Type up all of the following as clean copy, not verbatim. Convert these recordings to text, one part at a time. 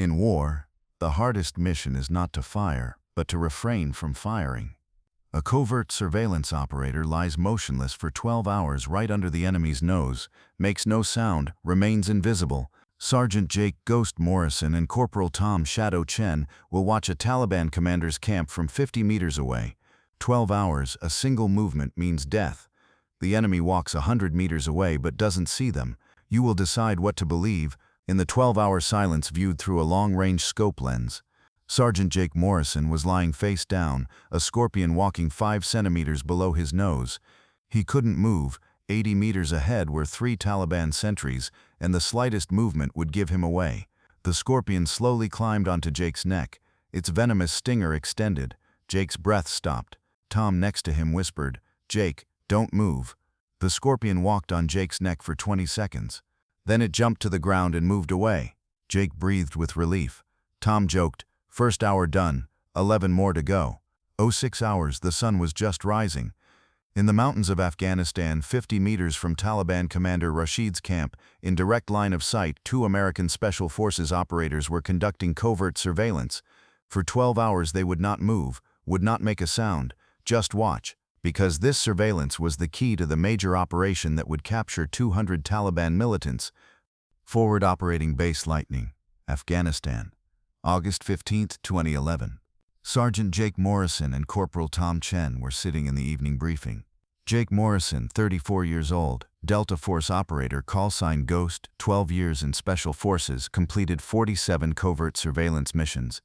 In war, the hardest mission is not to fire, but to refrain from firing. A covert surveillance operator lies motionless for 12 hours right under the enemy's nose, makes no sound, remains invisible. Sergeant Jake Ghost Morrison and Corporal Tom Shadow Chen will watch a Taliban commander's camp from 50 meters away. 12 hours, a single movement means death. The enemy walks 100 meters away but doesn't see them. You will decide what to believe in the 12-hour silence viewed through a long-range scope lens. Sergeant Jake Morrison was lying face down, a scorpion walking 5 centimeters below his nose. He couldn't move. 80 meters ahead were 3 Taliban sentries, and the slightest movement would give him away. The scorpion slowly climbed onto Jake's neck. Its venomous stinger extended. Jake's breath stopped. Tom next to him whispered, "Jake, don't move." The scorpion walked on Jake's neck for 20 seconds. Then it jumped to the ground and moved away. Jake breathed with relief. Tom joked, "First hour done, 11 more to go." 06 hours, the sun was just rising. In the mountains of Afghanistan, 50 meters from Taliban Commander Rashid's camp, in direct line of sight, 2 American Special Forces operators were conducting covert surveillance. For 12 hours they would not move, would not make a sound, just watch, because this surveillance was the key to the major operation that would capture 200 Taliban militants. Forward Operating Base Lightning, Afghanistan, August 15, 2011. Sergeant Jake Morrison and Corporal Tom Chen were sitting in the evening briefing. Jake Morrison, 34 years old, Delta Force operator, call sign Ghost, 12 years in Special Forces, completed 47 covert surveillance missions.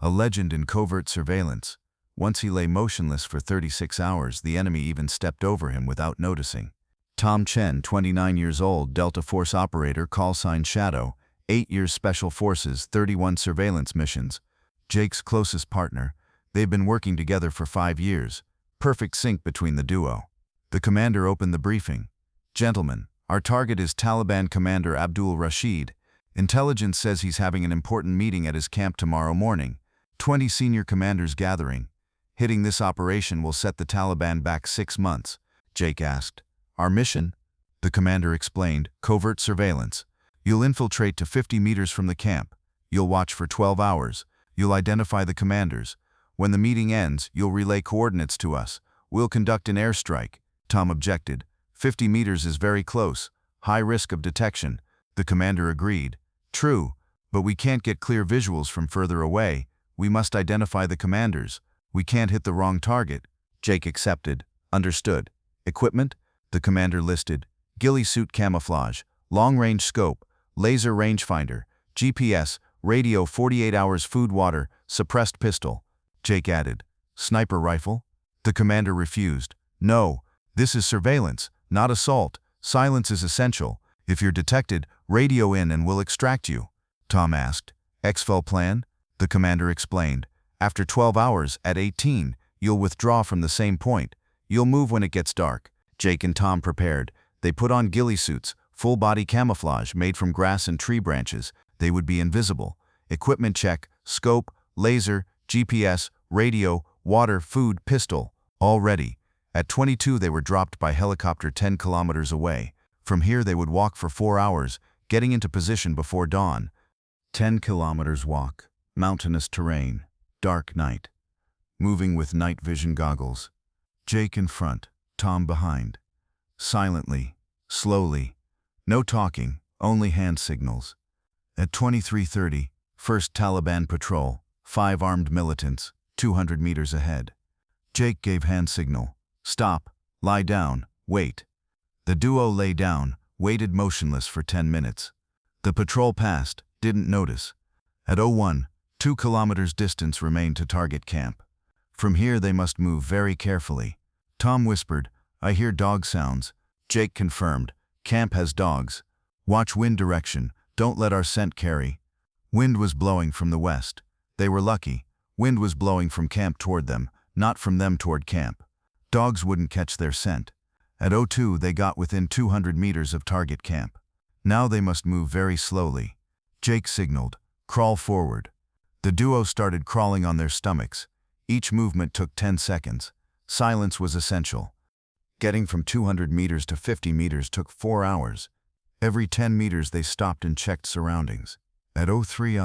A legend in covert surveillance. Once he lay motionless for 36 hours, the enemy even stepped over him without noticing. Tom Chen, 29 years old, Delta Force operator, call sign Shadow, 8 years Special Forces, 31 surveillance missions. Jake's closest partner. They've been working together for 5 years. Perfect sync between the duo. The commander opened the briefing. "Gentlemen, our target is Taliban Commander Abdul Rashid. Intelligence says he's having an important meeting at his camp tomorrow morning. 20 senior commanders gathering. Hitting this operation will set the Taliban back 6 months. Jake asked. "Our mission?" The commander explained. "Covert surveillance. You'll infiltrate to 50 meters from the camp. You'll watch for 12 hours. You'll identify the commanders. When the meeting ends, you'll relay coordinates to us. We'll conduct an airstrike." Tom objected. 50 meters is very close. High risk of detection. The commander agreed. "True, but we can't get clear visuals from further away. We must identify the commanders. We can't hit the wrong target." Jake accepted. "Understood. Equipment?" The commander listed. Ghillie suit camouflage, long-range scope, laser rangefinder, GPS, radio 48 hours, food, water, suppressed pistol. Jake added. "Sniper rifle?" The commander refused. "No, this is surveillance, not assault. Silence is essential. If you're detected, radio in and we'll extract you." Tom asked. "Exfil plan?" The commander explained. "After 12 hours, at 18, you'll withdraw from the same point. You'll move when it gets dark." Jake and Tom prepared. They put on ghillie suits, full-body camouflage made from grass and tree branches. They would be invisible. Equipment check, scope, laser, GPS, radio, water, food, pistol, all ready. At 22 they were dropped by helicopter 10 kilometers away. From here they would walk for 4 hours, getting into position before dawn. 10 kilometers walk, mountainous terrain, dark night. Moving with night vision goggles. Jake in front, Tom behind. Silently, slowly. No talking, only hand signals. At 23:30, first Taliban patrol, 5 armed militants, 200 meters ahead. Jake gave hand signal. "Stop, lie down, wait." The duo lay down, waited motionless for 10 minutes. The patrol passed, didn't notice. At 01, 2 kilometers distance remained to target camp. From here they must move very carefully. Tom whispered, "I hear dog sounds." Jake confirmed, "Camp has dogs. Watch wind direction. Don't let our scent carry." Wind was blowing from the west. They were lucky. Wind was blowing from camp toward them, not from them toward camp. Dogs wouldn't catch their scent. At 02 they got within 200 meters of target camp. Now they must move very slowly. Jake signaled, "Crawl forward." The duo started crawling on their stomachs. Each movement took 10 seconds. Silence was essential. Getting from 200 meters to 50 meters took 4 hours. Every 10 meters they stopped and checked surroundings. At 03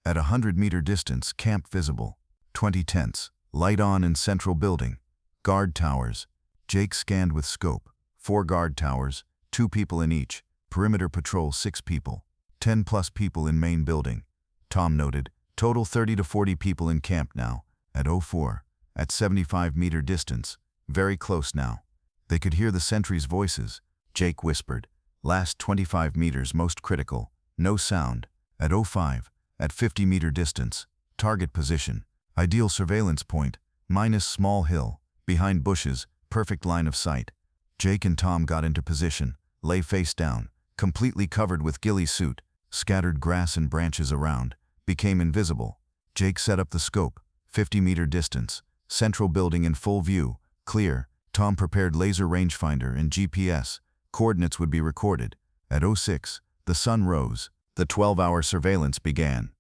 At 100-meter distance, camp visible. 20 tents. Light on in central building. Guard towers. Jake scanned with scope. 4 guard towers, 2 people in each. Perimeter patrol 6 people. 10+ people in main building. Tom noted, total 30 to 40 people in camp now. At 04. At 75-meter distance. Very close now. They could hear the sentries' voices. Jake whispered, last 25 meters most critical. No sound. At 05. At 50-meter distance. Target position. Ideal surveillance point. Minus small hill. Behind bushes. Perfect line of sight. Jake and Tom got into position. Lay face down. Completely covered with ghillie suit. Scattered grass and branches around. Became invisible. Jake set up the scope. 50-meter distance. Central building in full view. Clear. Tom prepared laser rangefinder and GPS. Coordinates would be recorded. At 06, the sun rose. The 12-hour surveillance began.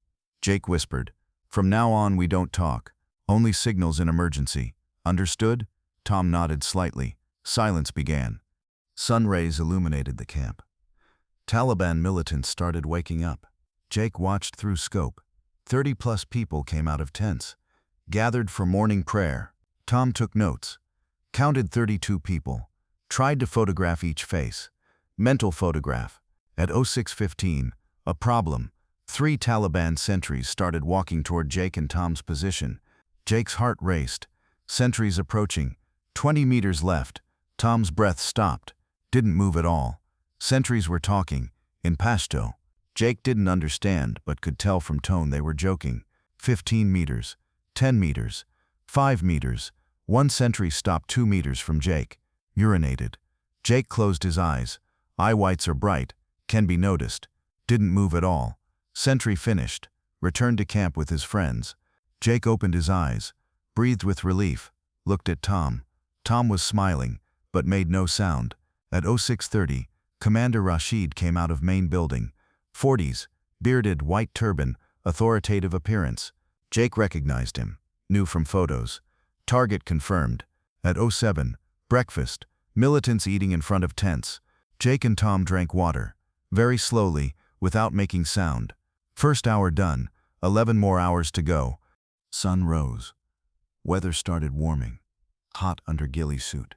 Jake whispered, from now on we don't talk. Only signals in emergency. Understood? Tom nodded slightly. Silence began. Sun rays illuminated the camp. Taliban militants started waking up. Jake watched through scope. 30+ people came out of tents. Gathered for morning prayer. Tom took notes. Counted 32 people. Tried to photograph each face. Mental photograph. At 06:15, a problem. 3 Taliban sentries started walking toward Jake and Tom's position. Jake's heart raced. Sentries approaching. 20 meters left. Tom's breath stopped. Didn't move at all. Sentries were talking, in Pashto. Jake didn't understand, but could tell from tone they were joking. 15 meters. 10 meters. 5 meters. One sentry stopped 2 meters from Jake. Urinated. Jake closed his eyes. Eye whites are bright. Can be noticed. Didn't move at all. Sentry finished. Returned to camp with his friends. Jake opened his eyes. Breathed with relief. Looked at Tom. Tom was smiling, but made no sound. At 06:30, Commander Rashid came out of main building. 40s, bearded, white turban, authoritative appearance. Jake recognized him. Knew from photos. Target confirmed. At 07, breakfast. Militants eating in front of tents. Jake and Tom drank water. Very slowly, without making sound. First hour done. 11 more hours to go. Sun rose. Weather started warming. Hot under ghillie suit.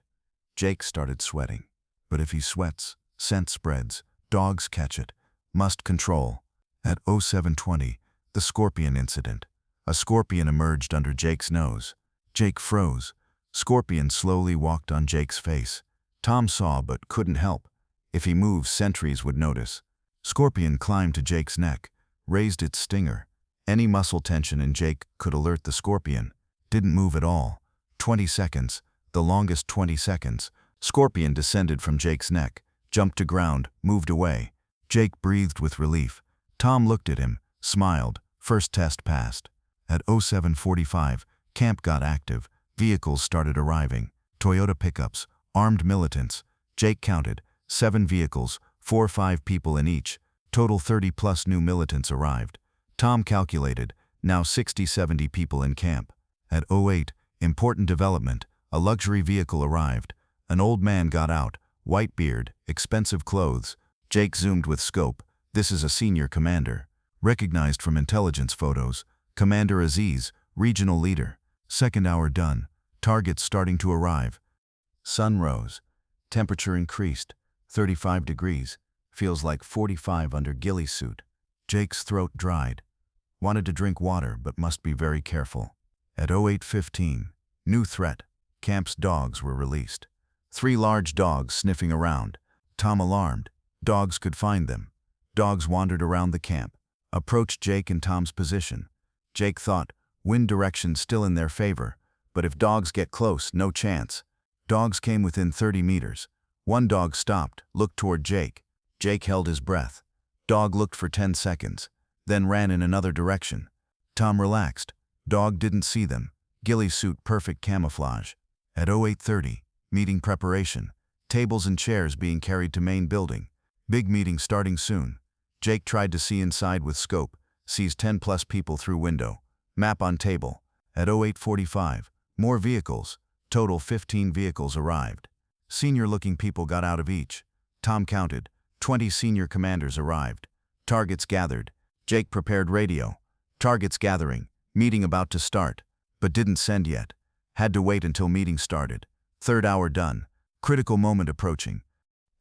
Jake started sweating. But if he sweats, scent spreads. Dogs catch it. Must control. At 07:20, the scorpion incident. A scorpion emerged under Jake's nose. Jake froze. Scorpion slowly walked on Jake's face. Tom saw but couldn't help. If he moved, sentries would notice. Scorpion climbed to Jake's neck, raised its stinger. Any muscle tension in Jake could alert the scorpion. Didn't move at all. 20 seconds, the longest 20 seconds. Scorpion descended from Jake's neck, jumped to ground, moved away. Jake breathed with relief. Tom looked at him, smiled. First test passed. At 07:45, camp got active. Vehicles started arriving. Toyota pickups, armed militants. Jake counted. 7 vehicles, 4 or 5 people in each. Total 30+ new militants arrived. Tom calculated. Now 60-70 people in camp. At 08, important development. A luxury vehicle arrived. An old man got out. White beard, expensive clothes. Jake zoomed with scope. This is a senior commander. Recognized from intelligence photos. Commander Aziz, regional leader. Second hour done. Targets starting to arrive. Sun rose. Temperature increased. 35 degrees. Feels like 45 under ghillie suit. Jake's throat dried. Wanted to drink water, but must be very careful. At 08:15, new threat. Camp's dogs were released. 3 large dogs sniffing around. Tom alarmed. Dogs could find them. Dogs wandered around the camp. Approached Jake and Tom's position. Jake thought, wind direction still in their favor, but if dogs get close, no chance. Dogs came within 30 meters. One dog stopped, looked toward Jake. Jake held his breath. Dog looked for 10 seconds, then ran in another direction. Tom relaxed. Dog didn't see them. Ghillie suit, perfect camouflage. At 08:30, meeting preparation. Tables and chairs being carried to main building. Big meeting starting soon. Jake tried to see inside with scope. Sees 10+ people through window. Map on table. At 08:45, more vehicles. Total 15 vehicles arrived. Senior-looking people got out of each. Tom counted. 20 senior commanders arrived. Targets gathered. Jake prepared radio. Targets gathering. Meeting about to start. But didn't send yet. Had to wait until meeting started. Third hour done. Critical moment approaching.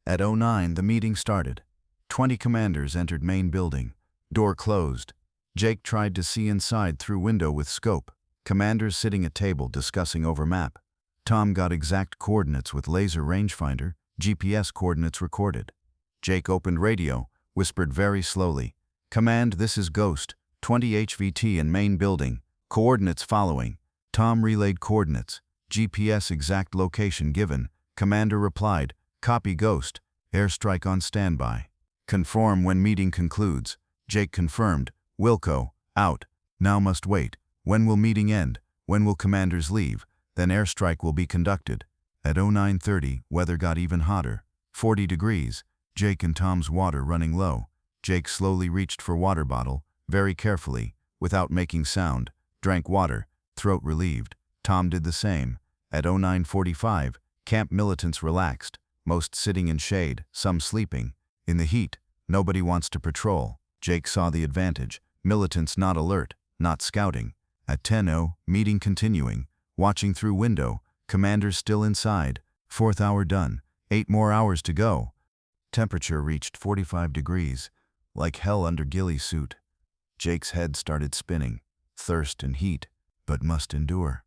At 09 the meeting started. 20 commanders entered main building. Door closed. Jake tried to see inside through window with scope. Commanders sitting at table discussing over map. Tom got exact coordinates with laser rangefinder, GPS coordinates recorded. Jake opened radio, whispered very slowly. Command, this is Ghost, 20 HVT in main building, coordinates following. Tom relayed coordinates, GPS exact location given. Commander replied, copy Ghost, airstrike on standby. Conform when meeting concludes. Jake confirmed, Wilco, out, now must wait. When will meeting end? When will commanders leave? Then airstrike will be conducted. At 09:30, weather got even hotter. 40 degrees. Jake and Tom's water running low. Jake slowly reached for water bottle, very carefully, without making sound, drank water, throat relieved. Tom did the same. At 09:45, camp militants relaxed, most sitting in shade, some sleeping. In the heat, nobody wants to patrol. Jake saw the advantage. Militants not alert, not scouting. At 10:00, meeting continuing. Watching through window, commanders still inside. Fourth hour done. 8 more hours to go. Temperature reached 45 degrees, like hell under Ghillie suit. Jake's head started spinning. Thirst and heat, but must endure.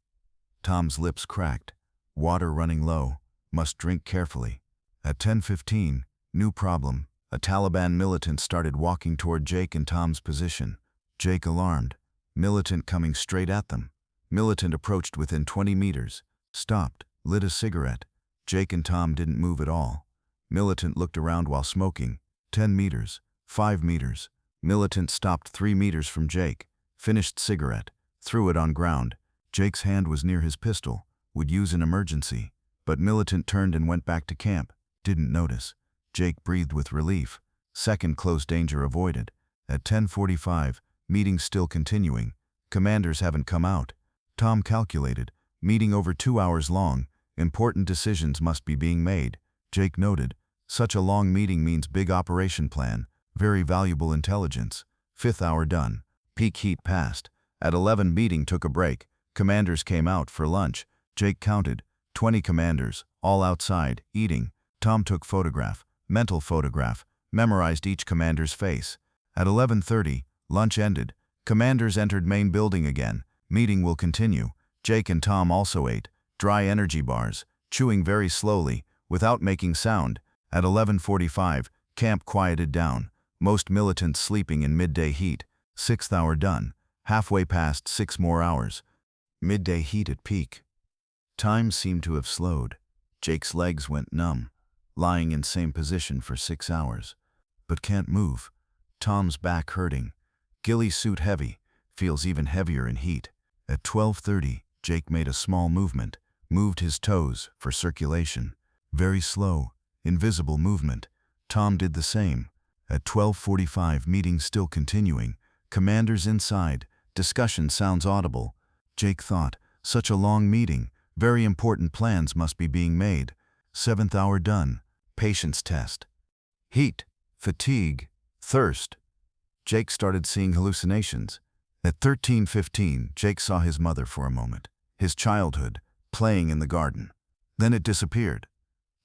Tom's lips cracked. Water running low, must drink carefully. At 10:15, new problem. A Taliban militant started walking toward Jake and Tom's position. Jake alarmed. Militant coming straight at them. Militant approached within 20 meters. Stopped, lit a cigarette. Jake and Tom didn't move at all. Militant looked around while smoking. 10 meters, 5 meters. Militant stopped 3 meters from Jake. Finished cigarette. Threw it on ground. Jake's hand was near his pistol. Would use in emergency. But militant turned and went back to camp. Didn't notice. Jake breathed with relief. Second close danger avoided. At 10:45, meeting still continuing. Commanders haven't come out. Tom calculated. Meeting over 2 hours long. Important decisions must be being made. Jake noted. Such a long meeting means big operation plan. Very valuable intelligence. Fifth hour done. Peak heat passed. At 11 meeting took a break. Commanders came out for lunch. Jake counted. 20 commanders, all outside, eating. Tom took photograph. Mental photograph. Memorized each commander's face. At 11:30, lunch ended. Commanders entered main building again. Meeting will continue. Jake and Tom also ate. Dry energy bars. Chewing very slowly, without making sound. At 11:45, camp quieted down. Most militants sleeping in midday heat. Sixth hour done. Halfway past 6 more hours. Midday heat at peak. Time seemed to have slowed. Jake's legs went numb. Lying in same position for 6 hours. But can't move. Tom's back hurting. Ghillie suit heavy. Feels even heavier in heat. At 12:30, Jake made a small movement. Moved his toes for circulation. Very slow, invisible movement. Tom did the same. At 12:45, meeting still continuing. Commanders inside. Discussion sounds audible. Jake thought, such a long meeting. Very important plans must be being made. 7th hour done. Patience test. Heat, fatigue, thirst. Jake started seeing hallucinations. At 13:15, Jake saw his mother for a moment. His childhood, playing in the garden. Then it disappeared.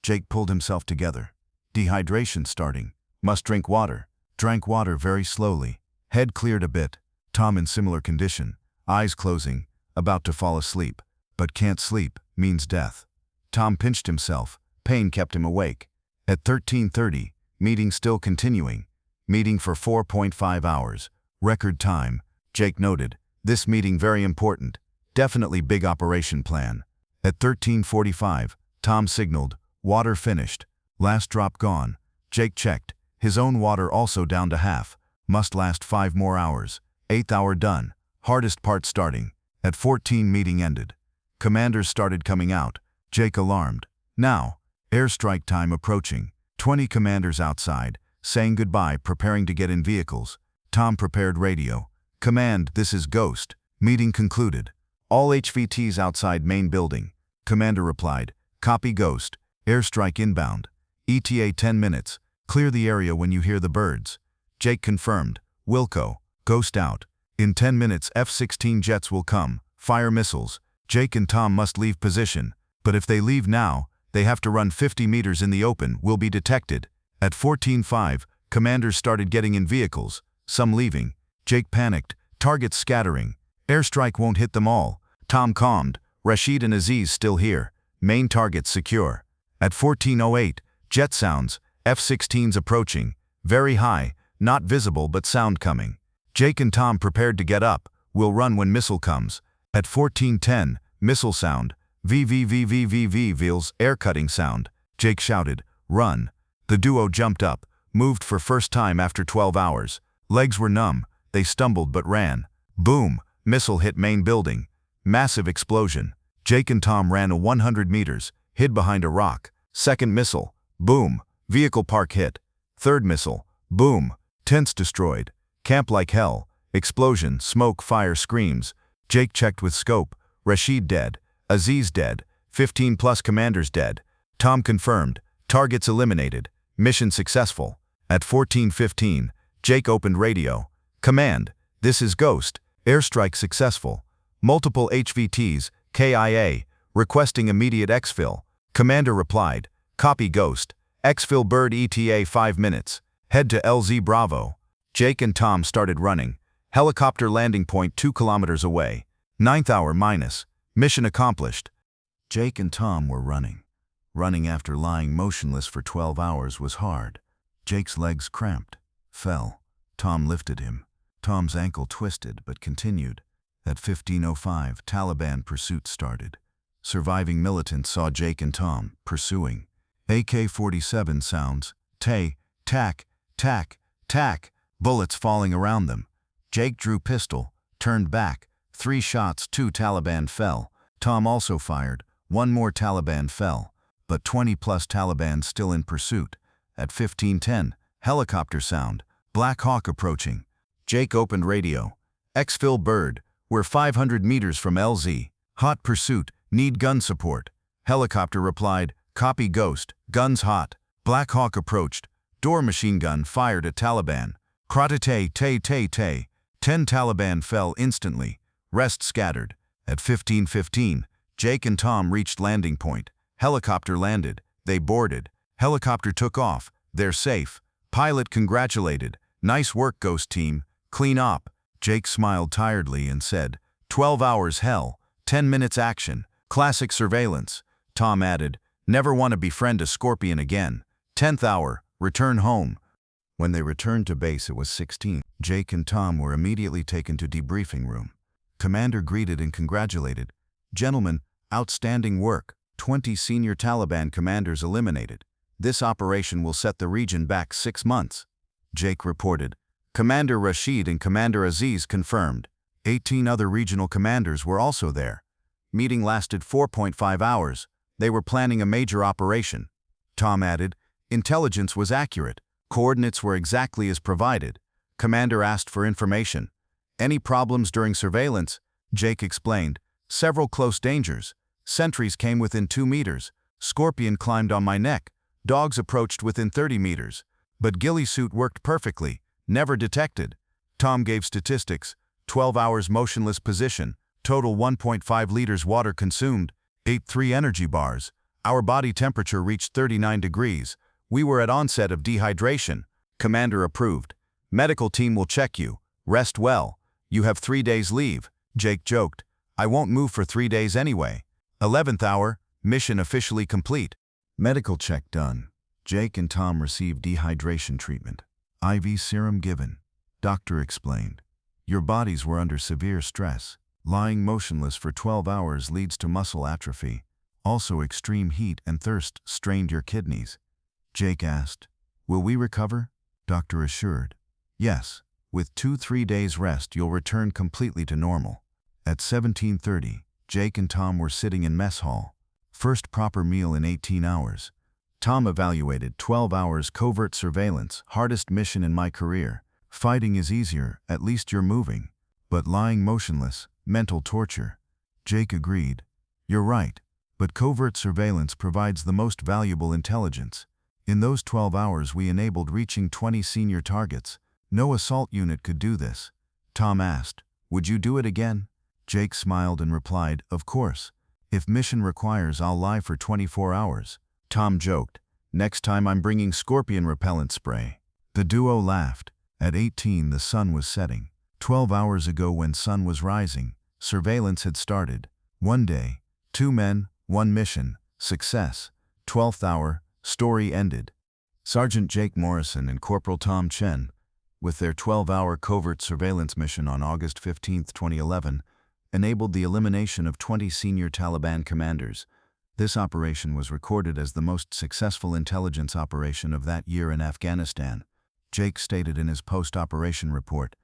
Jake pulled himself together. Dehydration starting. Must drink water. Drank water very slowly. Head cleared a bit. Tom in similar condition. Eyes closing. About to fall asleep. But can't sleep. Means death. Tom pinched himself. Pain kept him awake. At 13:30, meeting still continuing. Meeting for 4.5 hours. Record time. Jake noted. This meeting very important. Definitely big operation plan. At 13:45, Tom signaled. Water finished. Last drop gone. Jake checked. His own water also down to half. Must last 5 more hours. 8th hour done. Hardest part starting. At 14 meeting ended. Commanders started coming out. Jake alarmed. Now, airstrike time approaching. 20 commanders outside, saying goodbye, preparing to get in vehicles. Tom prepared radio. Command, this is Ghost. Meeting concluded. All HVTs outside main building. Commander replied. Copy Ghost. Airstrike inbound. ETA 10 minutes. Clear the area when you hear the birds. Jake confirmed. Wilco. Ghost out. In 10 minutes, F-16 jets will come, fire missiles. Jake and Tom must leave position, but if they leave now, they have to run 50 meters in the open, will be detected. At 14:05, commanders started getting in vehicles, some leaving. Jake panicked, targets scattering. Airstrike won't hit them all. Tom calmed, Rashid and Aziz still here. Main targets secure. At 14:08, jet sounds, F-16s approaching. Very high, not visible but sound coming. Jake and Tom prepared to get up, we'll run when missile comes. At 14:10, missile sound, VVVVVVs, air cutting sound. Jake shouted, run. The duo jumped up, moved for first time after 12 hours. Legs were numb, they stumbled but ran. Boom, missile hit main building. Massive explosion. Jake and Tom ran a 100 meters, hid behind a rock. Second missile, boom, vehicle park hit. Third missile, boom, tents destroyed. Camp like hell, explosion, smoke, fire, screams. Jake checked with scope, Rashid dead, Aziz dead, 15 plus commanders dead. Tom confirmed, targets eliminated, mission successful. At 14:15, Jake opened radio. Command, this is Ghost, airstrike successful. Multiple HVTs, KIA, requesting immediate exfil. Commander replied, copy Ghost, exfil bird ETA 5 minutes, head to LZ Bravo. Jake and Tom started running. Helicopter landing point 2 kilometers away. 9th hour minus. Mission accomplished. Jake and Tom were running. Running after lying motionless for 12 hours was hard. Jake's legs cramped, fell. Tom lifted him. Tom's ankle twisted but continued. At 15:05, Taliban pursuit started. Surviving militants saw Jake and Tom pursuing. AK-47 sounds, tay, tack, tack, tack, bullets falling around them. Jake drew pistol, turned back. 3 shots, 2 Taliban fell. Tom also fired. 1 more Taliban fell. But 20 plus Taliban still in pursuit. At 15:10, helicopter sound, Black Hawk approaching. Jake opened radio. Exfil bird, we're 500 meters from LZ. Hot pursuit, need gun support. Helicopter replied, copy Ghost, guns hot. Black Hawk approached. Door machine gun fired at Taliban. Kratite, tay, tay, tay. 10 Taliban fell instantly. Rest scattered. At 15:15, Jake and Tom reached landing point. Helicopter landed. They boarded. Helicopter took off. They're safe. Pilot congratulated. Nice work, Ghost team. Clean op. Jake smiled tiredly and said, 12 hours hell, 10 minutes action. Classic surveillance. Tom added, never want to befriend a scorpion again. 10th hour, return home. When they returned to base, it was 16. Jake and Tom were immediately taken to debriefing room. Commander greeted and congratulated. Gentlemen, outstanding work. 20 senior Taliban commanders eliminated. This operation will set the region back 6 months. Jake reported. Commander Rashid and Commander Aziz confirmed. 18 other regional commanders were also there. Meeting lasted 4.5 hours. They were planning a major operation. Tom added, intelligence was accurate. Coordinates were exactly as provided. Commander asked for information. Any problems during surveillance? Jake explained. Several close dangers. Sentries came within 2 meters. Scorpion climbed on my neck. Dogs approached within 30 meters. But Ghillie suit worked perfectly. Never detected. Tom gave statistics. 12 hours motionless position. Total 1.5 liters water consumed. Ate 3 energy bars. Our body temperature reached 39 degrees. We were at onset of dehydration. Commander approved. Medical team will check you. Rest well. You have 3 days leave. Jake joked. I won't move for 3 days anyway. 11th hour, mission officially complete. Medical check done. Jake and Tom received dehydration treatment. IV serum given. Doctor explained. Your bodies were under severe stress. Lying motionless for 12 hours leads to muscle atrophy. Also, extreme heat and thirst strained your kidneys. Jake asked, will we recover? Doctor assured. Yes, with 2-3 days rest you'll return completely to normal. At 17:30, Jake and Tom were sitting in mess hall. First proper meal in 18 hours. Tom evaluated 12 hours covert surveillance, hardest mission in my career. Fighting is easier, at least you're moving. But lying motionless, mental torture. Jake agreed. You're right, but covert surveillance provides the most valuable intelligence. In those 12 hours we enabled reaching 20 senior targets. No assault unit could do this. Tom asked, Would you do it again? Jake smiled and replied, Of course. If mission requires, I'll lie for 24 hours. Tom joked, Next time I'm bringing scorpion repellent spray. The duo laughed. At 18, the sun was setting. 12 hours ago, when sun was rising, surveillance had started. One day, 2 men, 1 mission, success. 12th hour, story ended. Sergeant Jake Morrison and Corporal Tom Chen, with their 12-hour covert surveillance mission on August 15, 2011, enabled the elimination of 20 senior Taliban commanders. This operation was recorded as the most successful intelligence operation of that year in Afghanistan. Jake stated in his post-operation report,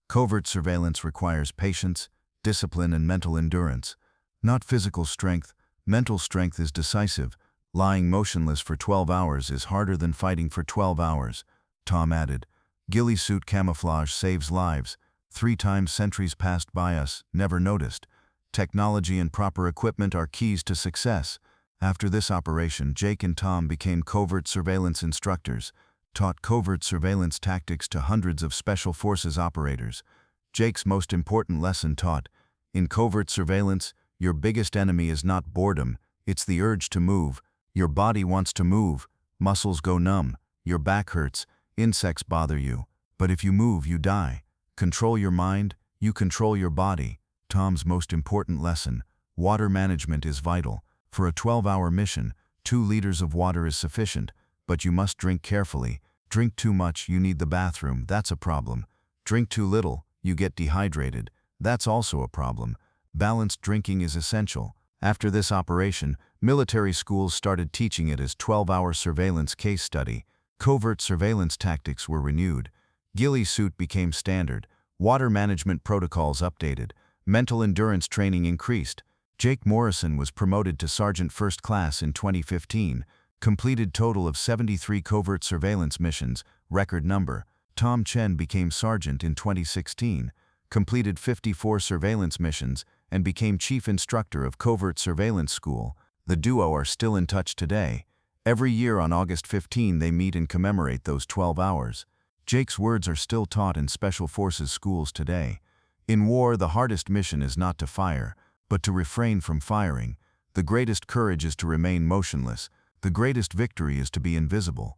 Covert surveillance requires patience, discipline, and mental endurance. Not physical strength, mental strength is decisive. Lying motionless for 12 hours is harder than fighting for 12 hours. Tom added, Ghillie suit camouflage saves lives. 3 times sentries passed by us, never noticed. Technology and proper equipment are keys to success. After this operation, Jake and Tom became covert surveillance instructors, taught covert surveillance tactics to hundreds of special forces operators. Jake's most important lesson taught, in covert surveillance, your biggest enemy is not boredom, it's the urge to move. Your body wants to move, muscles go numb, your back hurts, insects bother you. But if you move, you die. Control your mind, you control your body. Tom's most important lesson, water management is vital. For a 12-hour mission, 2 liters of water is sufficient, but you must drink carefully. Drink too much, you need the bathroom, that's a problem. Drink too little, you get dehydrated, that's also a problem. Balanced drinking is essential. After this operation, military schools started teaching it as 12-hour surveillance case study. Covert surveillance tactics were renewed. Ghillie suit became standard. Water management protocols updated. Mental endurance training increased. Jake Morrison was promoted to Sergeant First Class in 2015. Completed total of 73 covert surveillance missions, record number. Tom Chen became Sergeant in 2016. Completed 54 surveillance missions, and became Chief Instructor of Covert Surveillance School. The duo are still in touch today. Every year on August 15 they meet and commemorate those 12 hours. Jake's words are still taught in Special Forces schools today. In war, the hardest mission is not to fire, but to refrain from firing. The greatest courage is to remain motionless. The greatest victory is to be invisible.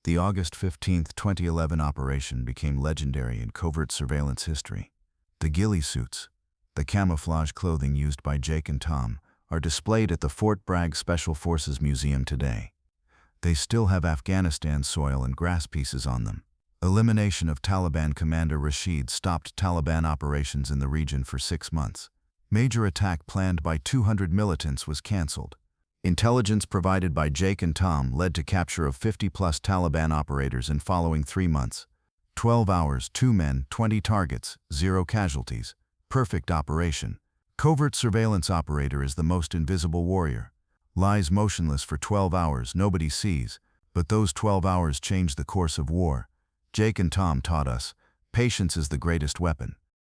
The August 15, 2011 operation became legendary in covert surveillance history. The ghillie suits, the camouflage clothing used by Jake and Tom, are displayed at the Fort Bragg Special Forces Museum today. They still have Afghanistan soil and grass pieces on them. Elimination of Taliban Commander Rashid stopped Taliban operations in the region for 6 months. Major attack planned by 200 militants was cancelled. Intelligence provided by Jake and Tom led to capture of 50-plus Taliban operators in following 3 months. 12 hours, 2 men, 20 targets, 0 casualties. Perfect operation. Covert surveillance operator is the most invisible warrior. Lies motionless for 12 hours, nobody sees, but those 12 hours change the course of war. Jake and Tom taught us, patience is the greatest weapon.